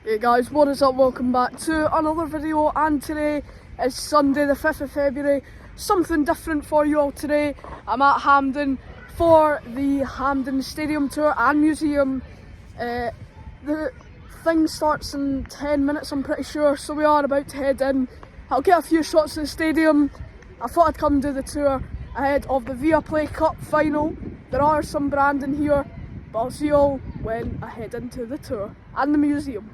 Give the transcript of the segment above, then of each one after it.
Hey guys, what is up? Welcome back to another video, and today is Sunday the 5th of February. Something different for you all today. I'm at Hampden for the Hampden Stadium Tour and Museum. The thing starts in 10 minutes, I'm pretty sure, so we are about to head in. I'll get a few shots of the stadium. I thought I'd come do the tour ahead of the Viaplay Cup final. There are some branding here, but I'll see you all when I head into the tour and the museum.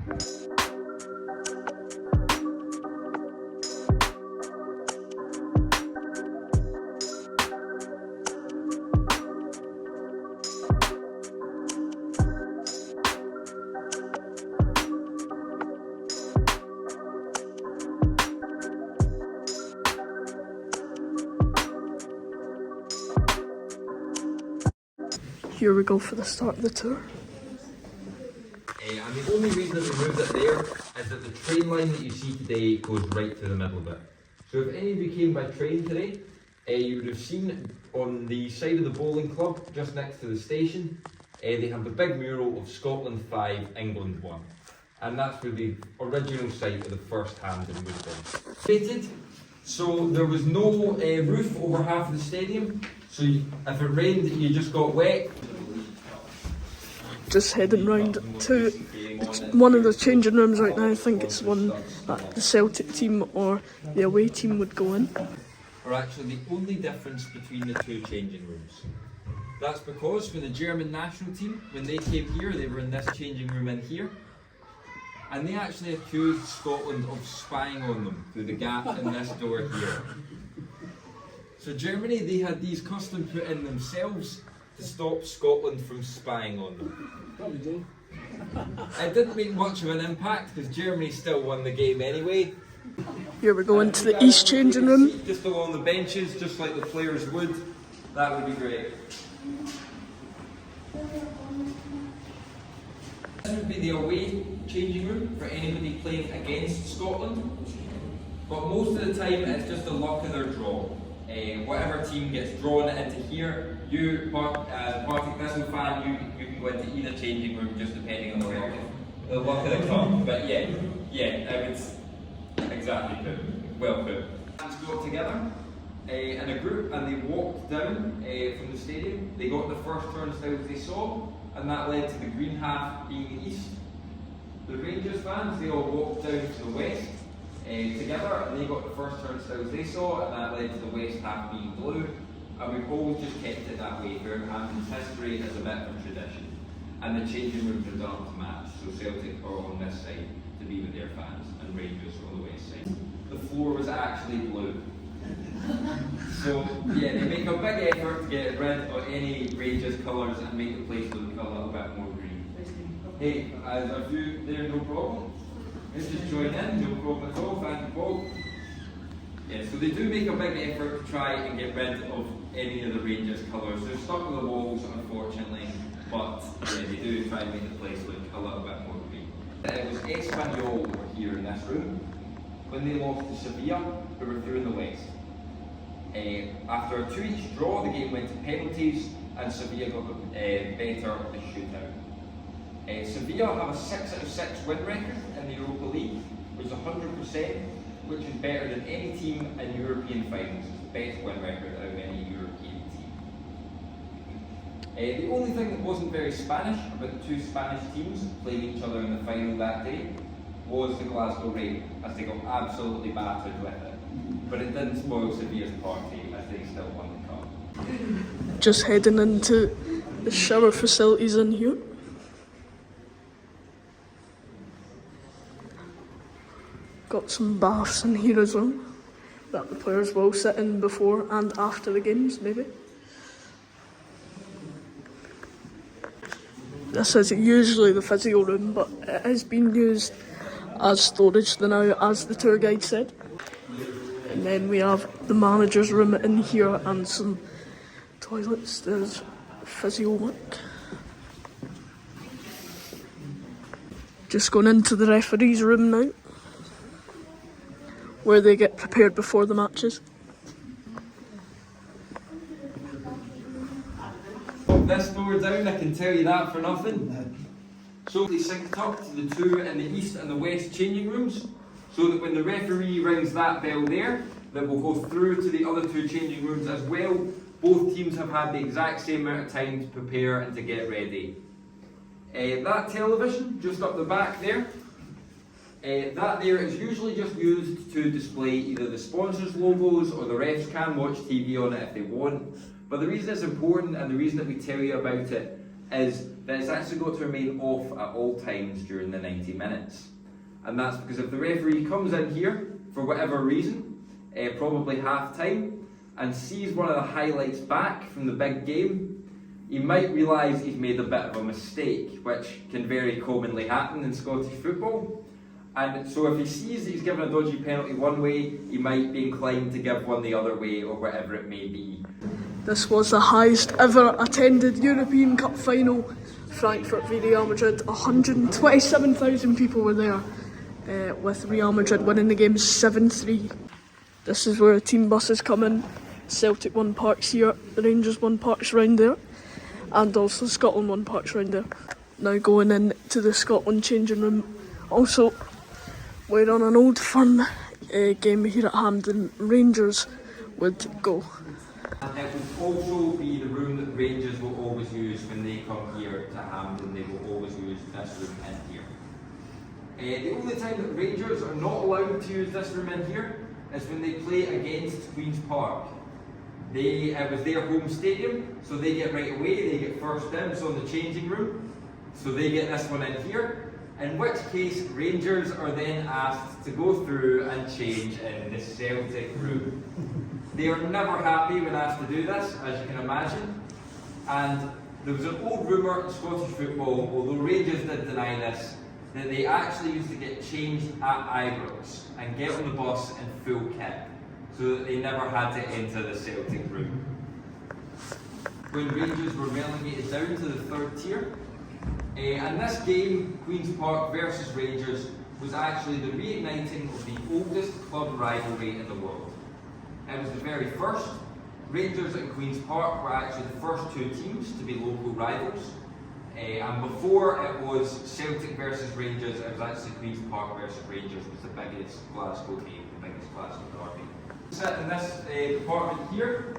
Here we go for the start of the tour. And the only reason that we moved it there is that the train line that you see today goes right through the middle of it. So if any of you came by train today, you would have seen on the side of the bowling club, just next to the station, they have the big mural of Scotland 5, England 1. And that's where the original site of the first Hampden would have been. So there was no roof over half of the stadium, so if it rained you just got wet. Just heading round to one of the changing rooms right now. I think it's one that the Celtic team or the away team would go in. Are actually the only difference between the two changing rooms. That's because for the German national team, when they came here, they were in this changing room in here. And they actually accused Scotland of spying on them through the gap in this door here. So Germany, they had these custom put in themselves to stop Scotland from spying on them. It didn't make much of an impact because Germany still won the game anyway. Here we go into the East changing room. Just along the benches, just like the players would. That would be great. This would be the away changing room for anybody playing against Scotland. But most of the time it's just the luck of their draw. Whatever team gets drawn into here, you, Partick Thistle fan, you can go into either changing room just depending on the luck of the cup. But yeah, it's exactly put. Well put. Fans got together in a group and they walked down from the stadium. They got the first turnstiles they saw, and that led to the green half being the east. The Rangers fans, they all walked down to the west together, and they got the first turnstiles they saw, and that led to the west half being blue. And we've always just kept it that way throughout Hampden's history as a bit of a tradition. And the changing rooms are done to match, so Celtic are on this side to be with their fans, and Rangers are on the west side. The floor was actually blue. So yeah, they make a big effort to get rid of any Rangers colours and make the place look a little bit more green. Hey, as a view there, no problem. Let's just join in, no problem at all, thank you Paul. Yeah, so they do make a big effort to try and get rid of any of the Rangers colours. They're stuck on the walls, unfortunately, but yeah, they do try and make the place look a little bit more green. It was Espanyol that were here in this room. When they lost to Sevilla, they were through in the west. After a 2-each draw, the game went to penalties, and Sevilla got the better of the shootout. Sevilla have a 6 out of 6 win record in the Europa League, which is 100%, which is better than any team in European finals. It's the best win record out of any European team. The only thing that wasn't very Spanish about the two Spanish teams playing each other in the final that day was the Glasgow rain, as they got absolutely battered with it. But it didn't spoil Sevilla's party, as they still won the cup. Just heading into the shower facilities in here. Got some baths in here as well, that the players will sit in before and after the games, maybe. This is usually the physio room, but it is being used as storage now, as the tour guide said. And then we have the manager's room in here and some toilets. There's physio work. Just going into the referee's room now, where they get prepared before the matches. This door down, I can tell you that for nothing. So they synced up to the two in the east and the west changing rooms, so that when the referee rings that bell there, that will go through to the other two changing rooms as well. Both teams have had the exact same amount of time to prepare and to get ready. That television just up the back there, that there is usually just used to display either the sponsors' logos, or the refs can watch TV on it if they want. But the reason it's important, and the reason that we tell you about it, is that it's actually got to remain off at all times during the 90 minutes. And that's because if the referee comes in here, for whatever reason, probably half time, and sees one of the highlights back from the big game, he might realise he's made a bit of a mistake, which can very commonly happen in Scottish football. And so if he sees that he's given a dodgy penalty one way, he might be inclined to give one the other way, or whatever it may be. This was the highest ever attended European Cup final. Frankfurt v Real Madrid, 127,000 people were there, with Real Madrid winning the game 7-3. This is where the team buses come in. Celtic one parks here, the Rangers one parks round there, and also Scotland one parks round there. Now going in to the Scotland changing room. Also, we're on an old firm game here at Hampden. Rangers would go. And it will also be the room that Rangers will always use when they come here to Hampden. They will always use this room in here. The only time that Rangers are not allowed to use this room in here is when they play against Queen's Park. It was their home stadium, so they get right away, they get first dibs on the changing room, so they get this one in here. In which case, Rangers are then asked to go through and change in the Celtic room. They are never happy when asked to do this, as you can imagine. And there was an old rumour in Scottish football, although Rangers did deny this, that they actually used to get changed at Ibrox and get on the bus in full kit, so that they never had to enter the Celtic room. When Rangers were relegated down to the third tier, and this game, Queen's Park versus Rangers, was actually the reigniting of the oldest club rivalry in the world. It was the very first. Rangers and Queen's Park were actually the first two teams to be local rivals. And before it was Celtic versus Rangers, it was actually Queen's Park versus Rangers was the biggest Glasgow game, the biggest Glasgow derby. Sit in this department here,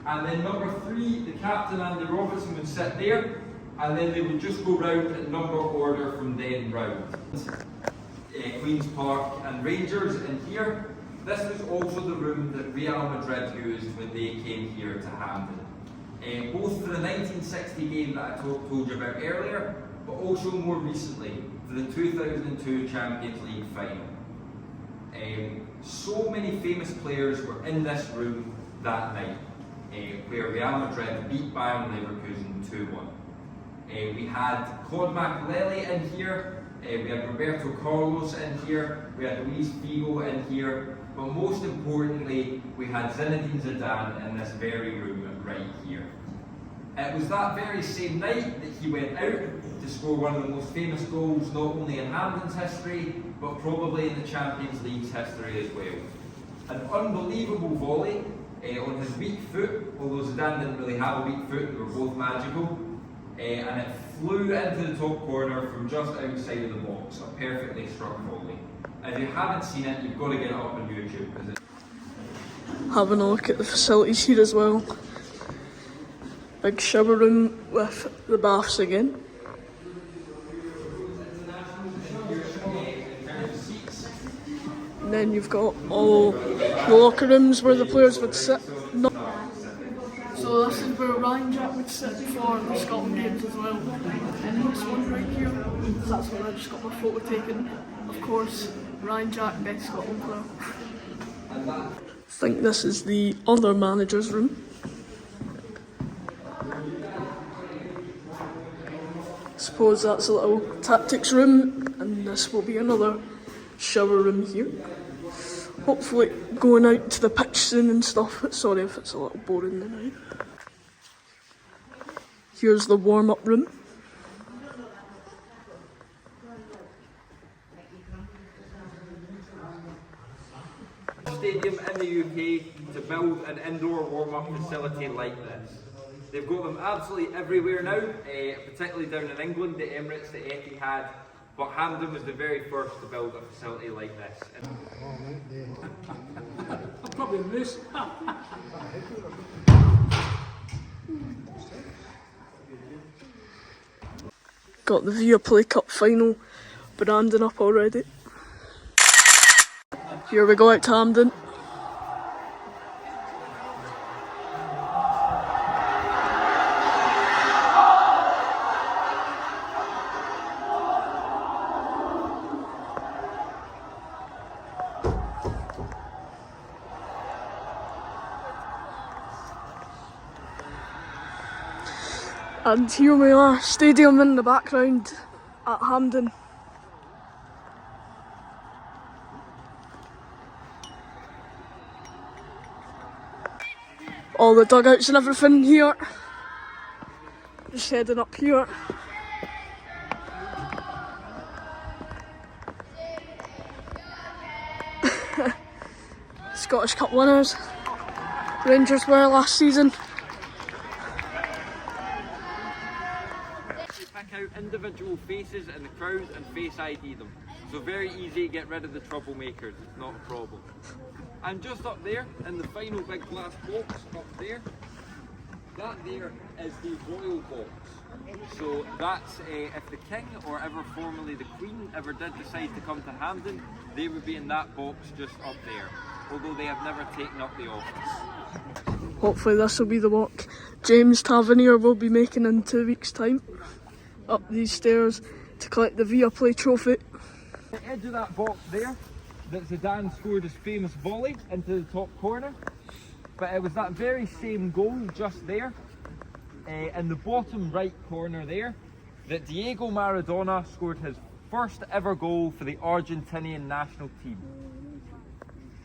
and then number 3, the captain Andy Robertson would sit there, and then they would just go round in number order from then round. Queen's Park and Rangers in here. This was also the room that Real Madrid used when they came here to Hampden. Both for the 1960 game that I told you about earlier, but also more recently for the 2002 Champions League final. So many famous players were in this room that night, where Real Madrid beat Bayern Leverkusen 2-1. We had Claude Makélélé in here, we had Roberto Carlos in here, we had Luis Figo in here, but most importantly, we had Zinedine Zidane in this very room right here. It was that very same night that he went out to score one of the most famous goals, not only in Hampden's history, but probably in the Champions League's history as well. An unbelievable volley on his weak foot, although Zidane didn't really have a weak foot, they were both magical. And it flew into the top corner from just outside of the box, a perfectly struck volley. If you haven't seen it, you've got to get it up on YouTube. Having a look at the facilities here as well. Big shower room with the baths again. And then you've got all the locker rooms where the players would sit. So this is where Ryan Jack would sit for the Scotland games as well. And this one right here, that's when I just got my photo taken. Of course, Ryan Jack, best Scotland player. I think this is the other manager's room. Suppose that's a little tactics room, and this will be another shower room here. Hopefully going out to the pitch soon and stuff. Sorry if it's a little boring now. Here's the warm-up room. Stadium in the UK to build an indoor warm-up facility like this. They've got them absolutely everywhere now, particularly down in England, the Emirates, the Etihad, but Hampden was the very first to build a facility like this. I'll probably miss. Got the Viaplay Cup final branding up already. Here we go out to Hampden. And here we are, stadium in the background at Hampden. All the dugouts and everything here. Just heading up here. Scottish Cup winners. Rangers were last season. Pick out individual faces in the crowd and face ID them. So very easy to get rid of the troublemakers, it's not a problem. And just up there, in the final big glass box up there, that there is the royal box. So that's if the king, or ever formerly the queen, ever did decide to come to Hampden, they would be in that box just up there, although they have never taken up the office. Hopefully this will be the walk James Tavernier will be making in 2 weeks' time. Up these stairs to collect the Viaplay trophy. At the edge of that box there, that Zidane scored his famous volley into the top corner. But it was that very same goal just there, in the bottom right corner there, that Diego Maradona scored his first ever goal for the Argentinian national team.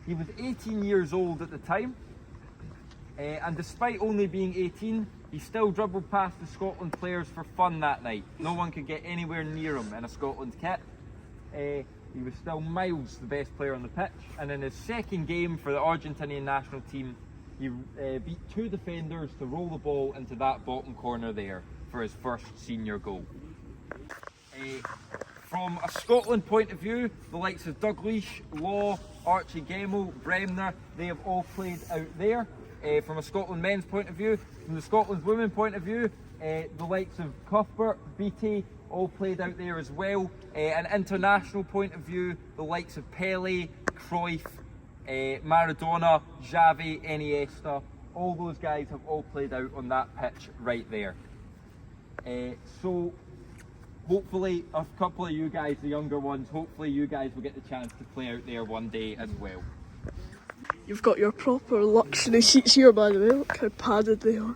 He was 18 years old at the time, and despite only being 18, he still dribbled past the Scotland players for fun that night. No one could get anywhere near him in a Scotland kit. He was still miles the best player on the pitch, and in his second game for the Argentinian national team, he beat two defenders to roll the ball into that bottom corner there for his first senior goal. From a Scotland point of view, the likes of Douglas, Law, Archie Gemmill, Bremner, they have all played out there. From a Scotland men's point of view, from the Scotland women point of view, the likes of Cuthbert, Beattie, all played out there as well. An international point of view, the likes of Pele, Cruyff, Maradona, Xavi, Iniesta, all those guys have all played out on that pitch right there. So hopefully a couple of you guys, the younger ones, hopefully you guys will get the chance to play out there one day as well. You've got your proper luxury seats here, by the way. Look how padded they are.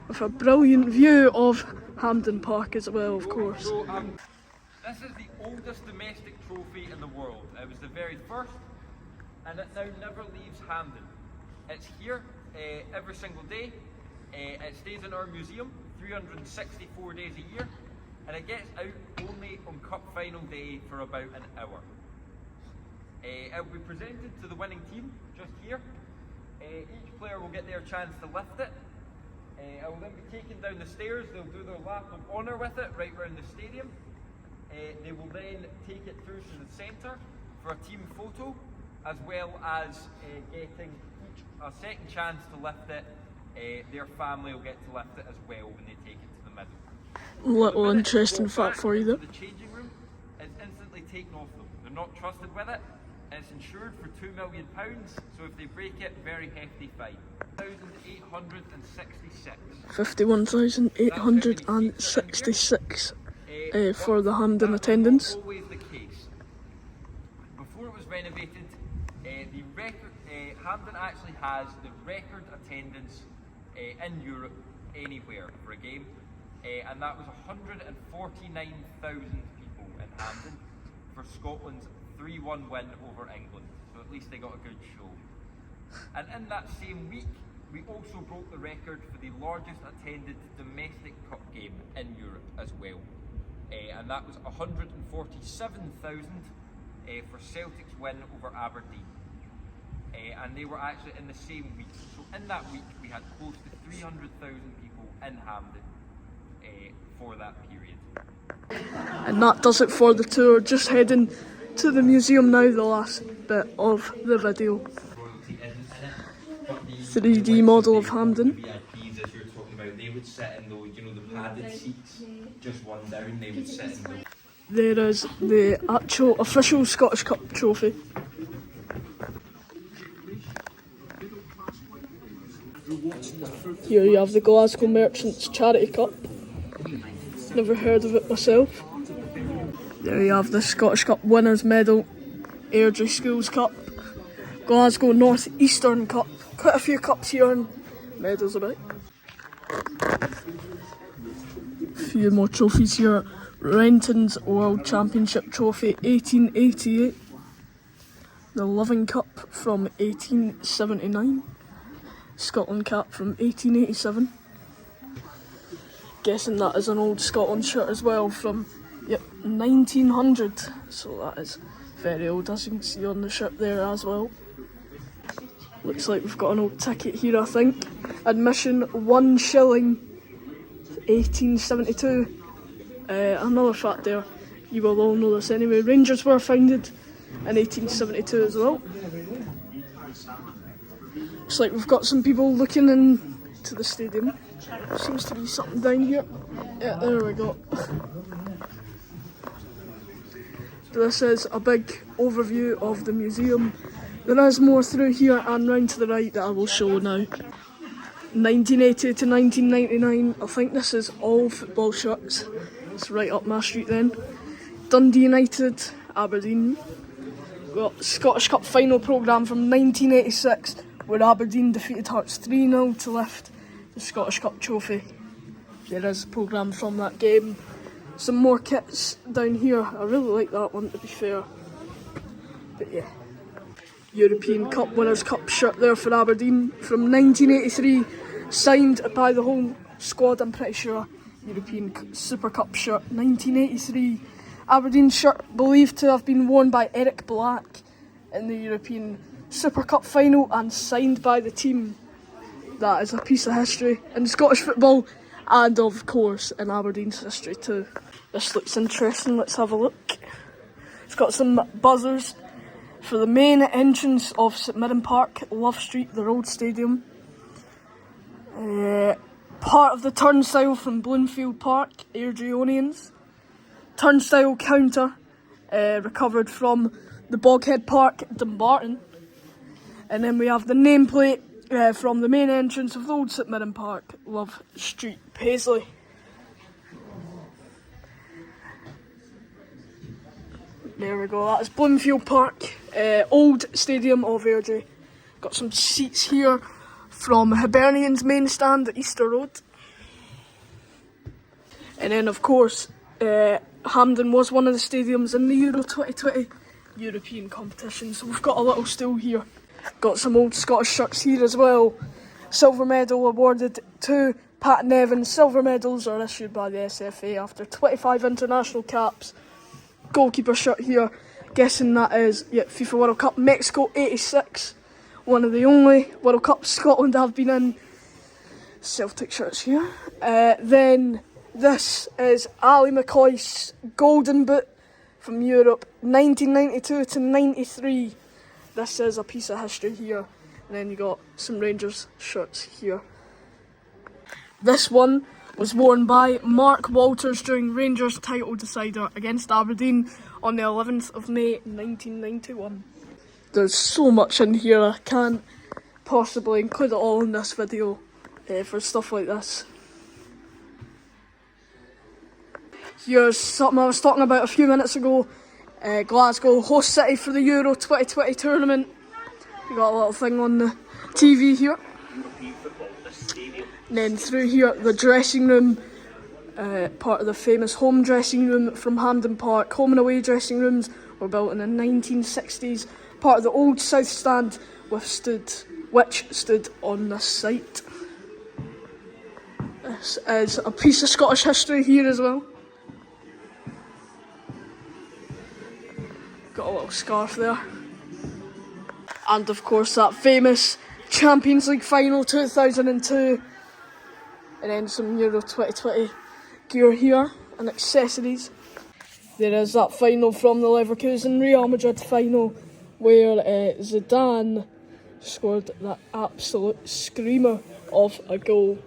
With a brilliant view of Hampden Park as well, of course. So, this is the oldest domestic trophy in the world. It was the very first, and it now never leaves Hampden. It's here every single day. It stays in our museum 364 days a year, and it gets out only on Cup final day for about an hour. It will be presented to the winning team just here. Each player will get their chance to lift it. It will then be taken down the stairs. They'll do their lap of honour with it right around the stadium. They will then take it through to the centre for a team photo, as well as getting each a second chance to lift it. Their family will get to lift it as well when they take it to the middle. Little interesting fact for you though. The changing room is instantly taken off them. They're not trusted with it. It's insured for £2 million, so if they break it, very hefty fine. 51,866 for the Hampden attendance. That was always the case. Before it was renovated, the record, Hampden actually has the record attendance in Europe anywhere for a game, and that was 149,000 people in Hampden for Scotland's 3-1 win over England, so at least they got a good show. And in that same week, we also broke the record for the largest attended domestic cup game in Europe as well, and that was 147,000 for Celtic's win over Aberdeen. and they were actually in the same week. So in that week, we had close to 300,000 people in Hampden for that period. And that does it for the tour. Just heading to the museum now, the last bit of the video. 3D model of Hampden. VIPs, as you're talking about, they would sit in those, you know, the padded seats, just one down, they would sit in those. There is the actual official Scottish Cup trophy. Here you have the Glasgow Merchants Charity Cup. Never heard of it myself. There you have the Scottish Cup Winners' Medal, Airdrie Schools Cup, Glasgow North Eastern Cup. Quite a few cups here and medals about. A few more trophies here. Renton's World Championship Trophy 1888. The Loving Cup from 1879. Scotland Cap from 1887. Guessing that is an old Scotland shirt as well from 1900. So that is very old, as you can see on the shirt there as well. Looks like we've got an old ticket here, I think. Admission £1 shilling, 1872. Another fact there, you will all know this anyway. Rangers were founded in 1872 as well. Looks like we've got some people looking into the stadium. Seems to be something down here. Yeah, there we go. This is a big overview of the museum. There is more through here and round to the right that I will show now. 1980 to 1999, I think this is all football shirts. It's right up my street then. Dundee United, Aberdeen. We've got Scottish Cup final programme from 1986 where Aberdeen defeated Hearts 3-0 to lift the Scottish Cup trophy. There is a programme from that game. Some more kits down here. I really like that one, to be fair. But yeah. European Cup Winners' Cup shirt there for Aberdeen from 1983. Signed by the whole squad, I'm pretty sure. European Super Cup shirt, 1983. Aberdeen shirt believed to have been worn by Eric Black in the European Super Cup final and signed by the team. That is a piece of history in Scottish football and of course in Aberdeen's history too. This looks interesting, let's have a look. It's got some buzzers for the main entrance of St Mirren Park, Love Street, the road stadium. Part of the turnstile from Bloomfield Park, Airdrieonians. Turnstile counter recovered from the Boghead Park, Dumbarton. And then we have the nameplate from the main entrance of the old St Mirren Park, Love Street, Paisley. There we go, that's Bloomfield Park, old stadium of Airdrie. Got some seats here from Hibernian's main stand at Easter Road. And then of course, Hampden was one of the stadiums in the Euro 2020 European competition, so we've got a little stool here. Got some old Scottish shirts here as well. Silver medal awarded to Pat Nevin. Silver medals are issued by the SFA after 25 international caps. Goalkeeper shirt here, guessing that is FIFA World Cup Mexico 86. One of the only World Cups Scotland have been in. Celtic shirts here. Then this is Ali McCoist's Golden Boot from Europe, 1992 to 93. This is a piece of history here. And then you got some Rangers shirts here. This one was worn by Mark Walters during Rangers title decider against Aberdeen on the 11th of May 1991. There's so much in here, I can't possibly include it all in this video for stuff like this. Here's something I was talking about a few minutes ago. Glasgow, host city for the Euro 2020 tournament. You got a little thing on the TV here. And then through here, the dressing room, part of the famous home dressing room from Hampden Park. Home and away dressing rooms were built in the 1960s. Part of the old South Stand, which stood on this site. This is a piece of Scottish history here as well. Got a little scarf there. And of course that famous Champions League final 2002. And then some Euro 2020 gear here and accessories. There is that final from the Leverkusen Real Madrid final where Zidane scored that absolute screamer of a goal.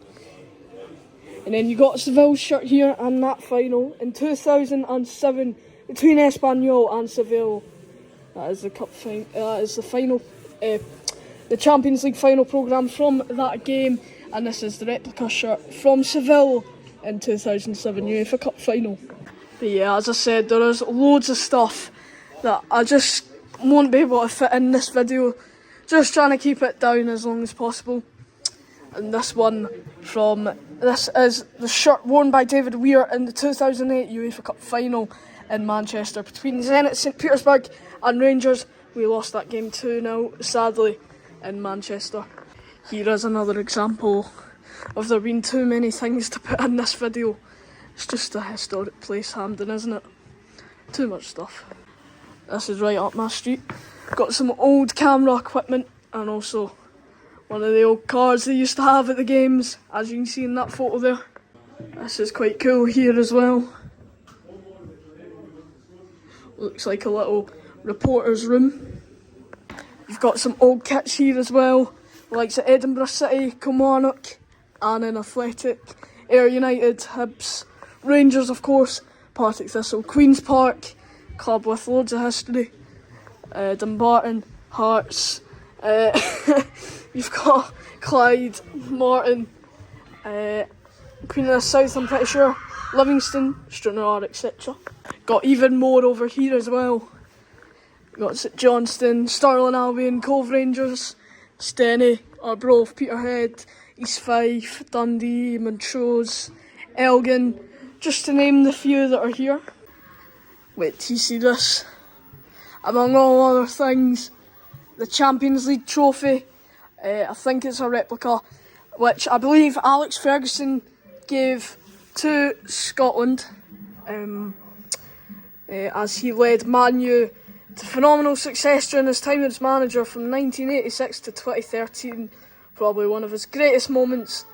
And then you got Seville's shirt here and that final in 2007 between Espanyol and Seville. That is the that is the final, the Champions League final programme from that game, and this is the replica shirt from Seville in 2007 UEFA Cup final. But yeah, as I said, there is loads of stuff that I just won't be able to fit in this video. Just trying to keep it down as long as possible. And this is the shirt worn by David Weir in the 2008 UEFA Cup final in Manchester between Zenit St Petersburg and Rangers. We lost that game 2-0, sadly, in Manchester. Here is another example of there being too many things to put in this video. It's just a historic place, Hampden, isn't it? Too much stuff. This is right up my street. Got some old camera equipment and also one of the old cars they used to have at the games, as you can see in that photo there. This is quite cool here as well. Looks like a little reporter's room. You've got some old kits here as well, like at Edinburgh City, Kilmarnock, Annan Athletic, Ayr United, Hibs, Rangers of course, Partick Thistle, Queen's Park, club with loads of history, Dumbarton, Hearts, you've got Clyde, Morton, Queen of the South I'm pretty sure, Livingston, Stranraer, etc. Got even more over here as well. Got St Johnstone, Stirling Albion, Cove Rangers, Steny, Arbroath, Peterhead, East Fife, Dundee, Montrose, Elgin, just to name the few that are here. Wait till you see this. Among all other things, the Champions League trophy, I think it's a replica, which I believe Alex Ferguson gave to Scotland as he led Man U to phenomenal success during his time as manager from 1986 to 2013. Probably one of his greatest moments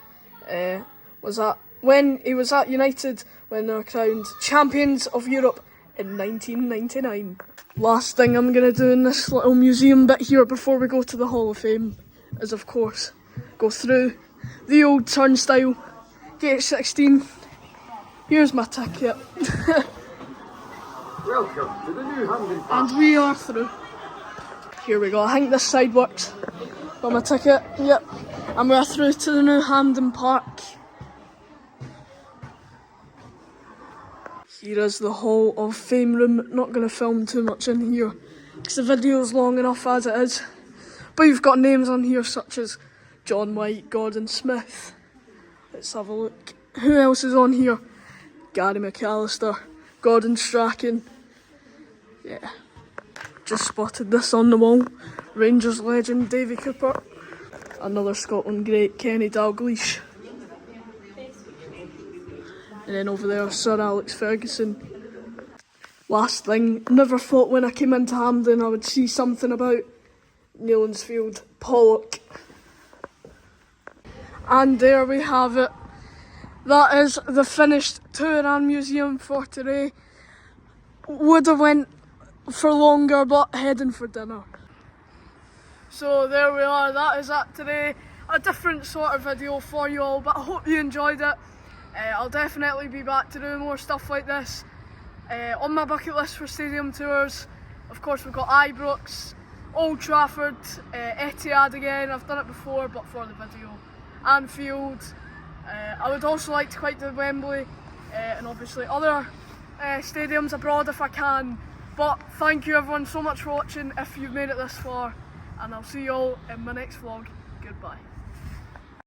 was that when he was at United when they were crowned champions of Europe in 1999. Last thing I'm going to do in this little museum bit here before we go to the Hall of Fame is of course go through the old turnstile, gate 16. Here's my ticket. Welcome to the new Hampden Park. And we are through. Here we go, I think this side works. Got my ticket, yep. And we're through to the new Hampden Park. Here is the Hall of Fame room. Not going to film too much in here because the video is long enough as it is. But you've got names on here such as John White, Gordon Smith. Let's have a look. Who else is on here? Gary McAllister, Gordon Strachan. Yeah, just spotted this on the wall. Rangers legend Davy Cooper. Another Scotland great, Kenny Dalglish. And then over there, Sir Alex Ferguson. Last thing, never thought when I came into Hampden I would see something about Newlandsfield Pollock. And there we have it. That is the finished tour and museum for today. Would have went for longer, but heading for dinner. So there we are, that is it today. A different sort of video for you all, but I hope you enjoyed it. I'll definitely be back to do more stuff like this. On my bucket list for stadium tours, of course we've got Ibrox, Old Trafford, Etihad again, I've done it before but for the video, Anfield. I would also like to quite do Wembley and obviously other stadiums abroad if I can. But thank you everyone so much for watching if you've made it this far, and I'll see you all in my next vlog. Goodbye.